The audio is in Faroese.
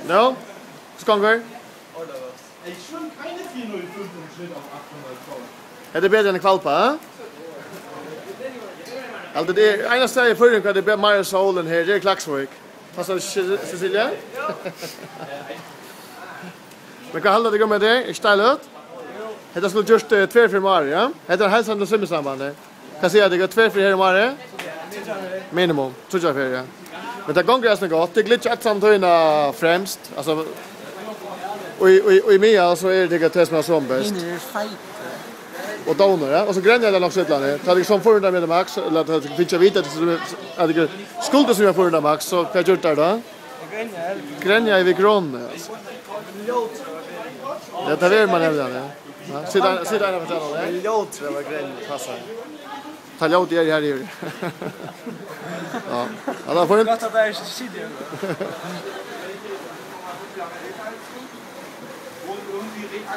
Ja, Skonger. Ich schwimme keine 405 im Schnitt auf 800 Zoll. Är det bättre än kvalpa, va? Alltså det är ena stället förrän kan det bli mer solen här, det är Klaxvik. Passar Cecilia? Men kan hålla det gå med det? Är stälet? Det skulle just 2-4 år, ja? Det är hälsan och simsambandet. Kan säga det går 2-4 här i morgon? Minimum, 2-4, ja. Men det gånger är gott. Det glitch att samtidigt främst, alltså och i mig så är det test med som bäst. Och downer, ja. Och så gränjar det också utlandet. Tar det som 400 med max eller att det finns vita att det skulle som jag 400 max så kan jag göra det. Gränjar i grön. Det tar vi man nämligen, ja. Sitta där på channel, ja. Låt det var grön passar. Ta låt det här i. Ja. Alla får Gott att det är sidor.